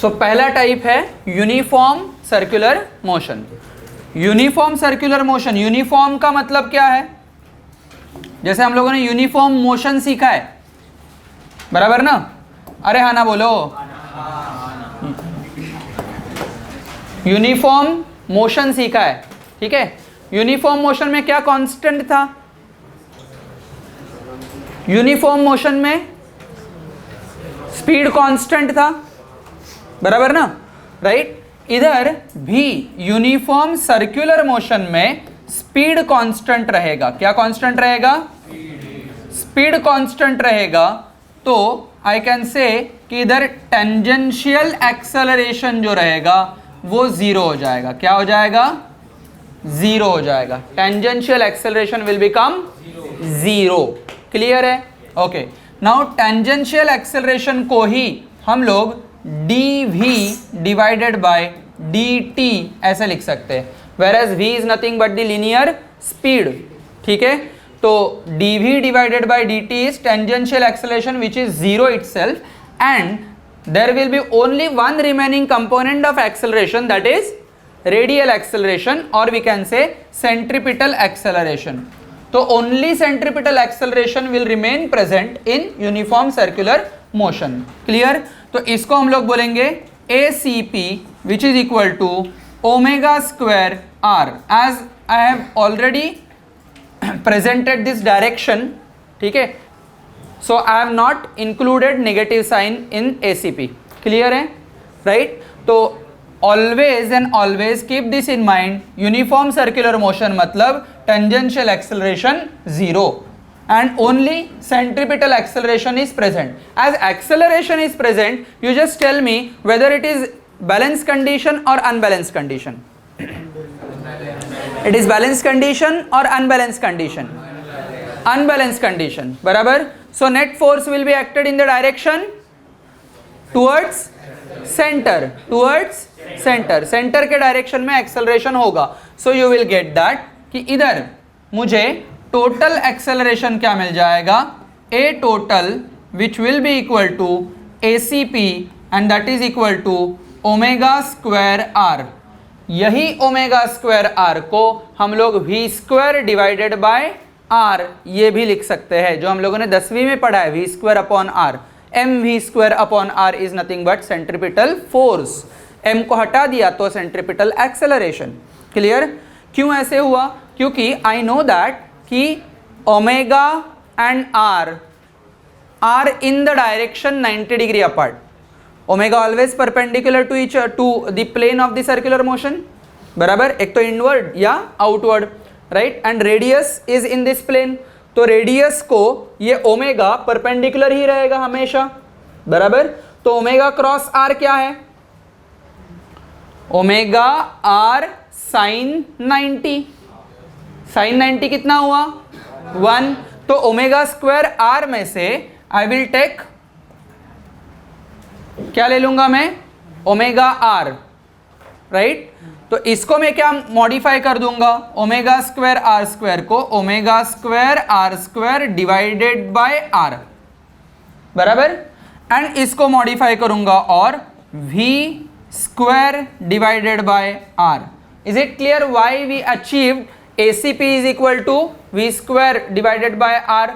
सो पहला टाइप है uniform circular motion. Uniform circular motion, uniform का मतलब क्या है? जैसे हम लोगों ने यूनिफॉर्म मोशन सीखा है, बराबर ना? अरे हाँ ना बोलो। यूनिफॉर्म मोशन सीखा है, ठीक है। यूनिफॉर्म मोशन में क्या कांस्टेंट था? यूनिफॉर्म मोशन में स्पीड कांस्टेंट था, बराबर ना? राइट। इधर भी यूनिफॉर्म सर्कुलर मोशन में स्पीड कांस्टेंट रहेगा। क्या कांस्टेंट रहेगा? स्पीड कांस्टेंट रहेगा। तो आई कैन से कि इधर टेंजेंशियल एक्सेलरेशन जो रहेगा वो जीरो हो जाएगा। क्या हो जाएगा? जीरो हो जाएगा। Tangential acceleration will become zero. Clear है? ओके। नाउ टेंजेंशियल एक्सेलरेशन को ही हम लोग dv डिवाइडेड बाय dt ऐसे लिख सकते हैं, whereas v is nothing but the linear speed, ठीक है। तो dv divided by dt is tangential acceleration which is zero itself and there will be only one remaining component of acceleration, that is radial acceleration, or we can say centripetal acceleration. तो only centripetal acceleration will remain present in uniform circular motion. Clear? तो इसको हम लोग बोलेंगे ACP which is equal to omega square r. As I have already presented this direction, ठीक है, so I have not included negative sign in ACP. Clear है? Right? तो always and always keep this in mind. Uniform circular motion मतलब tangential acceleration zero and only centripetal acceleration is present. As acceleration is present, you just tell me whether it is balanced condition or unbalanced condition. It is balanced condition or unbalanced condition? Unbalanced condition, बराबर। So net force will be acted in the direction towards center, towards center. Center के direction में acceleration होगा। So you will get that कि इधर मुझे total acceleration क्या मिल जाएगा? A total which will be equal to ACP and that is equal to omega square r। यही omega square r को हम लोग v square divided bye r ये भी लिख सकते हैं, जो हम लोगों ने 10वीं में पढ़ा है, v square upon r। mv square upon r is nothing but centripetal force. m को हटा दिया तो सेंट्रीपिटल एक्सेलरेशन। क्लियर? क्यों ऐसे हुआ? क्योंकि आई नो दैट कि omega and r r in the direction 90 degree apart. Omega always perpendicular to each to the plane of the circular motion, बराबर। एक तो इनवर्ड या outward, right. And radius is in this plane, तो radius को ये omega perpendicular ही रहेगा हमेशा, बराबर। तो ओमेगा क्रॉस आर क्या है? Omega are sign 90। साइन 90 कितना हुआ? 1। तो ओमेगा स्क्वायर आर में से आई विल टेक, क्या ले लूंगा मैं? Omega r, right. तो इसको मैं क्या मॉडिफाई कर दूंगा? ओमेगा स्क्वायर आर स्क्वायर को omega square r square divided by r, बराबर। एंड इसको मॉडिफाई करूंगा और v square divided by r. Is it clear why we achieved ACP is equal to v square divided by r?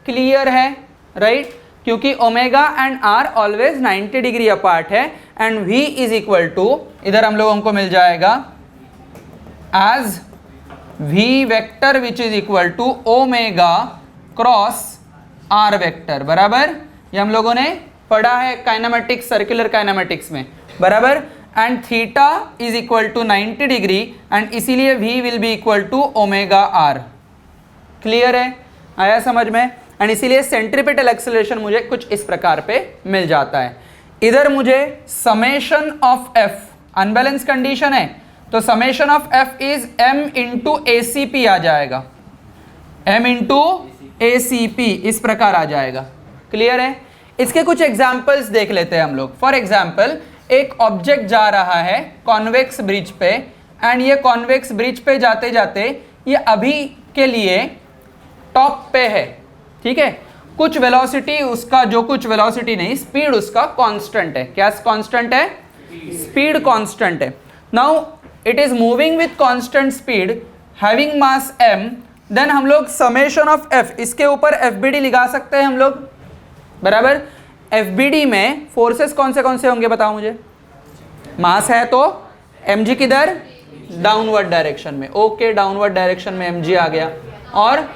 Clear है, right. क्योंकि omega and r always 90 degree apart है and v is equal to, इधर हम लोगों को मिल जाएगा as v vector which is equal to omega cross r vector, बराबर। ये हम लोगों ने पढ़ा है काइनेमेटिक्स, सर्कुलर काइनेमेटिक्स में, बराबर। And theta is equal to 90 degree and इसीलिए v will be equal to omega r। Clear है? आया समझ में? एंड इसीलिए सेंट्रीपिटल एक्सेलरेशन मुझे कुछ इस प्रकार पे मिल जाता है। इधर मुझे summation of f, unbalance condition है तो summation of f is m into ACP आ जाएगा, m इंटू ACP इस प्रकार आ जाएगा। क्लियर है? इसके कुछ एग्जाम्पल्स देख लेते हैं हम लोग। फॉर एग्जाम्पल, एक ऑब्जेक्ट जा रहा है कॉन्वेक्स ब्रिज पे एंड ये कॉन्वेक्स ब्रिज पे जाते जाते ये अभी के लिए टॉप पे है, ठीक है। कुछ वेलोसिटी उसका, जो कुछ वेलोसिटी नहीं, स्पीड उसका कांस्टेंट है। क्या कांस्टेंट है? स्पीड कांस्टेंट है. Now it is moving with constant speed having mass m, then हम लोग समेशन ऑफ f, इसके ऊपर FBD लगा सकते हैं हम लोग. बराबर. FBD में फोर्सेस कौन से होंगे बताओ मुझे. मास है तो mg किधर, डाउनवर्ड डायरेक्शन में. ओके, डाउनवर्ड डायरेक्शन में mg आ गया. और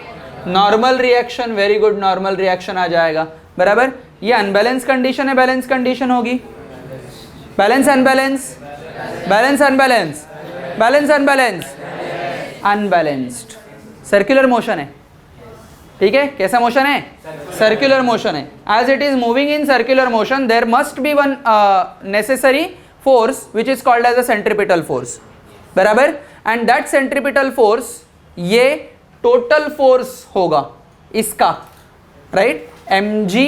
normal reaction, very good, normal reaction आ जाएगा. बराबर. ये अनबैलेंस कंडीशन है, बैलेंस कंडीशन होगी. Balance unbalance, balance unbalance, balance unbalance, unbalanced. Circular motion है. ठीक है, कैसा मोशन है, सर्कुलर मोशन है. As it is moving in circular motion there must be one necessary force which is called as a centripetal force. बराबर. And that centripetal force ये total force होगा इसका, राइट. mg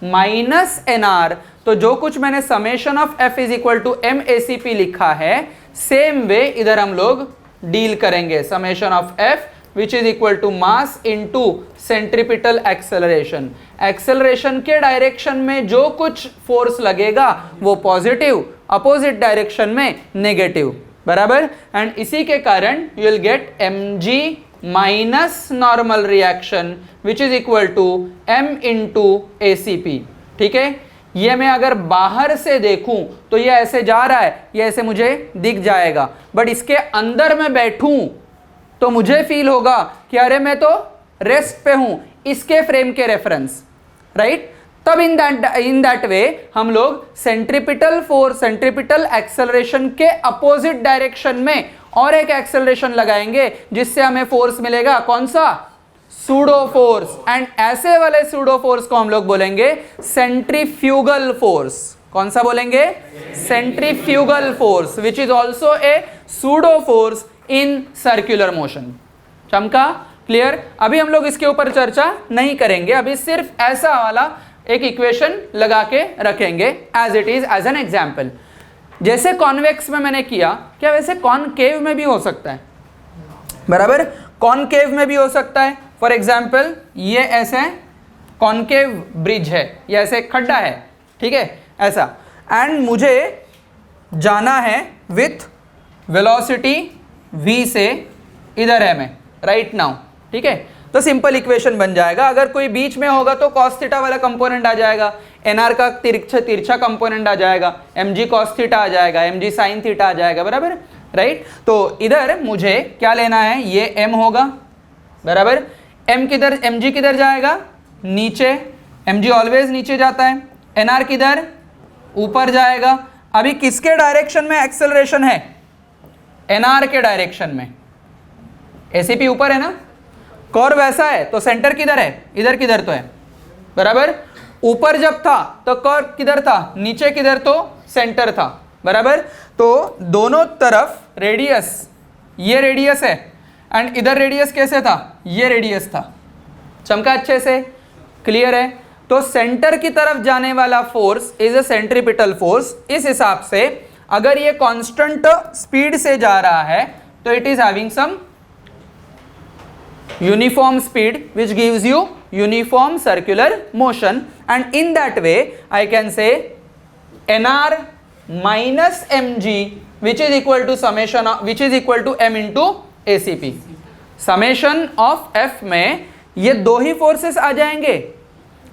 minus nr. तो जो कुछ मैंने summation of f is equal to MACP लिखा है, सेम वे इधर हम लोग डील करेंगे. Summation of f which is equal to mass into centripetal acceleration. Acceleration के डायरेक्शन में जो कुछ फोर्स लगेगा वो पॉजिटिव, अपोजिट डायरेक्शन में नेगेटिव. बराबर. एंड इसी के कारण you will get mg minus normal reaction which is equal to m into ACP. ठीक है. ये मैं अगर बाहर से देखूं तो ये ऐसे जा रहा है, ये ऐसे मुझे दिख जाएगा. बट इसके अंदर मैं बैठूं तो मुझे फील होगा कि अरे मैं तो रेस्ट पे हूं इसके फ्रेम के रेफरेंस, राइट. तब इन दैट वे हम लोग सेंट्रीपिटल फोर्स, सेंट्रीपिटल एक्सेलरेशन के अपोजिट डायरेक्शन में और एक एक्सेलरेशन लगाएंगे जिससे हमें फोर्स मिलेगा. कौन सा, सूडो फोर्स. एंड ऐसे वाले सूडो फोर्स को हम लोग बोलेंगे सेंट्रीफ्यूगल फोर्स. कौन सा बोलेंगे, centrifugal force, which is also a pseudo force in circular motion. चमका, क्लियर. अभी हम लोग इसके ऊपर चर्चा नहीं करेंगे, अभी सिर्फ ऐसा वाला एक इक्वेशन लगा के रखेंगे as it is, as an example. जैसे कॉन्वेक्स में मैंने किया, क्या वैसे कॉनकेव में भी हो सकता है. बराबर. कॉनकेव में भी हो सकता है. फॉर एग्जाम्पल ये ऐसे कॉनकेव ब्रिज है, ये ऐसे खड्डा है. ठीक है, ऐसा. एंड मुझे जाना है विथ वेलोसिटी v से इधर है मैं राइट नाउ. ठीक है. तो सिंपल इक्वेशन बन जाएगा. अगर कोई बीच में होगा तो cos थीटा वाला कंपोनेंट आ जाएगा, nr का तिरछा कंपोनेंट आ जाएगा, mg cos थीटा आ जाएगा, mg sin थीटा आ जाएगा. बराबर, राइट. तो इधर मुझे क्या लेना है, ये m होगा. बराबर. m किधर, mg किधर जाएगा, नीचे. mg ऑलवेज नीचे जाता है. nr किधर, ऊपर जाएगा. अभी किसके डायरेक्शन में एक्सेलरेशन है, nr के डायरेक्शन में. ACP ऊपर है ना, कर्व वैसा है तो सेंटर किधर है, इधर किधर तो है. बराबर. ऊपर जब था तो कर्व किधर था, नीचे किधर तो सेंटर था. बराबर. तो दोनों तरफ रेडियस, ये रेडियस है एंड इधर रेडियस कैसे था, ये रेडियस था. चमका अच्छे से, क्लियर है. तो सेंटर की तरफ जाने वाला force is a centripetal force. इस हिसाब से अगर ये कांस्टेंट स्पीड से जा रहा है तो it is having some uniform speed which gives you uniform circular motion, and in that way I can say nr minus mg which is equal to summation of, which is equal to m into ACP. summation of f में ये दो ही forces आ जाएंगे.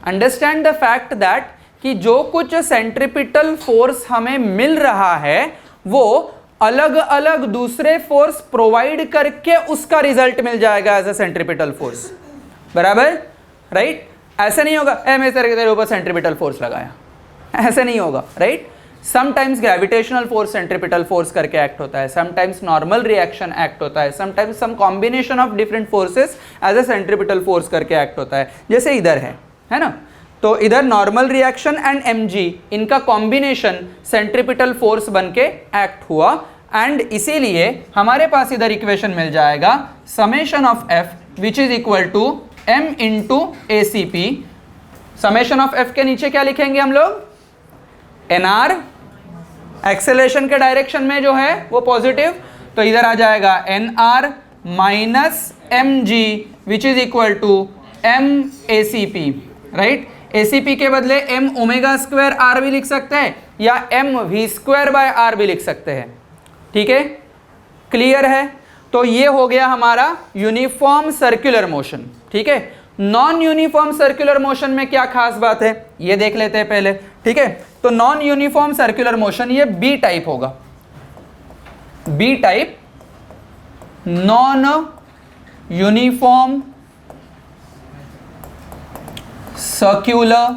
Understand the fact that कि जो कुछ centripetal force हमें मिल रहा है वो अलग अलग दूसरे फोर्स प्रोवाइड करके उसका रिजल्ट मिल जाएगा एज अ सेंट्रीपिटल फोर्स. बराबर, राइट. ऐसे नहीं होगा मैं तेरे ऊपर सेंट्रीपिटल फोर्स लगाया, ऐसे नहीं होगा, right. Sometimes gravitational force centripetal force करके एक्ट होता है, समटाइम्स नॉर्मल रिएक्शन एक्ट होता है, sometimes some combination of different forces as a centripetal force करके एक्ट होता है. जैसे इधर है ना. तो इधर नॉर्मल रिएक्शन एंड mg इनका कॉम्बिनेशन सेंट्रीपिटल फोर्स बन के एक्ट हुआ. एंड इसीलिए हमारे पास इधर इक्वेशन मिल जाएगा summation of f which is equal to m into ACP. Summation of f के नीचे क्या लिखेंगे हम लोग, nr. एक्सेलरेशन के डायरेक्शन में जो है वो पॉजिटिव, तो इधर आ जाएगा nr minus mg which is equal to m ACP, right. ACP के बदले m ओमेगा स्क्वायर r भी लिख सकते हैं, या m v square by r भी लिख सकते हैं। ठीक है, क्लियर है? तो ये हो गया हमारा यूनिफॉर्म सर्कुलर मोशन। ठीक है, नॉन यूनिफॉर्म सर्कुलर मोशन में क्या खास बात है ये देख लेते हैं पहले। ठीक है, तो नॉन यूनिफॉर्म सर्कुलर मोशन ये बी टाइप होगा, B type non uniform circular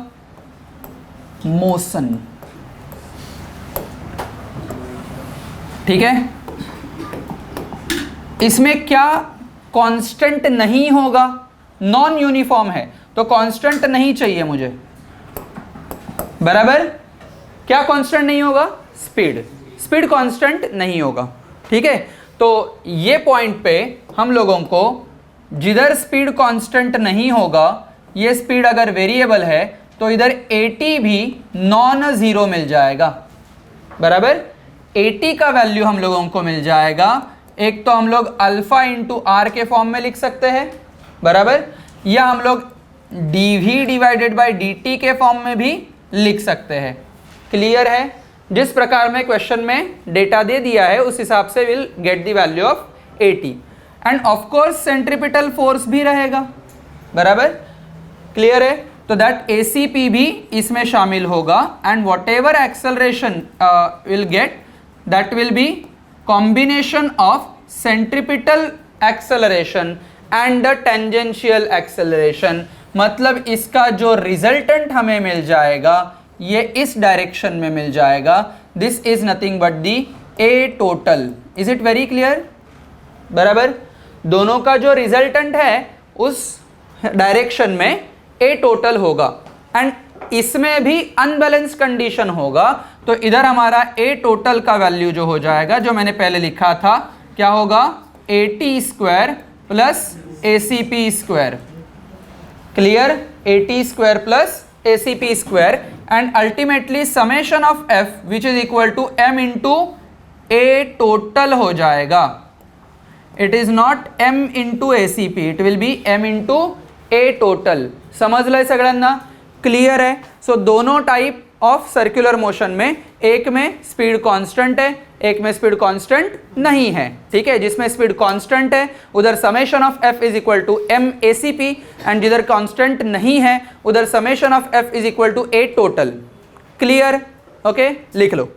motion. ठीक है, इसमें क्या कांस्टेंट नहीं होगा, नॉन यूनिफॉर्म है तो कांस्टेंट नहीं चाहिए मुझे, बराबर। क्या कांस्टेंट नहीं होगा? स्पीड, स्पीड कांस्टेंट नहीं होगा। ठीक है, तो ये पॉइंट पे हम लोगों को जिधर स्पीड कांस्टेंट नहीं होगा, ये स्पीड अगर वेरिएबल है तो इधर at भी नॉन जीरो मिल जाएगा, बराबर। at का वैल्यू हम लोगों को मिल जाएगा, एक तो हम लोग अल्फा इंटू आर के फॉर्म में लिख सकते हैं, बराबर, या हम लोग dv डिवाइडेड बाई dt के फॉर्म में भी लिख सकते हैं। क्लियर है? जिस प्रकार में क्वेश्चन में डेटा दे दिया है उस हिसाब से will get the value of at end of course centripetal force भी रहेगा, बराबर। क्लियर है? तो दैट ACP भी इसमें शामिल होगा and what ever acceleration will get that will be combination of centripetal acceleration and the tangential acceleration. मतलब इसका जो रिजल्टेंट हमें मिल जाएगा ये इस डायरेक्शन में मिल जाएगा। This is nothing but the A total. Is it very clear? बराबर, दोनों का जो रिजल्टेंट है उस डायरेक्शन में ए टोटल होगा एंड इसमें भी अनबैलेंस कंडीशन होगा, तो इधर हमारा ए टोटल का वैल्यू जो हो जाएगा, जो मैंने पहले लिखा था, क्या होगा? AT square plus ACP square. Clear? AT square plus ACP square and ultimately summation of F which is equal to M into a total हो जाएगा। It is not M into ACP, it will be M into a total. समजलंय सगळ्यांना? Clear है? सो दोनों type of circular motion में, एक में speed constant है, एक में स्पीड कांस्टेंट नहीं है। ठीक है, जिसमें स्पीड कांस्टेंट है उधर summation of F is equal to M ACP and जिधर कांस्टेंट नहीं है उधर summation of F is equal to a total. Clear? Okay, लिख लो।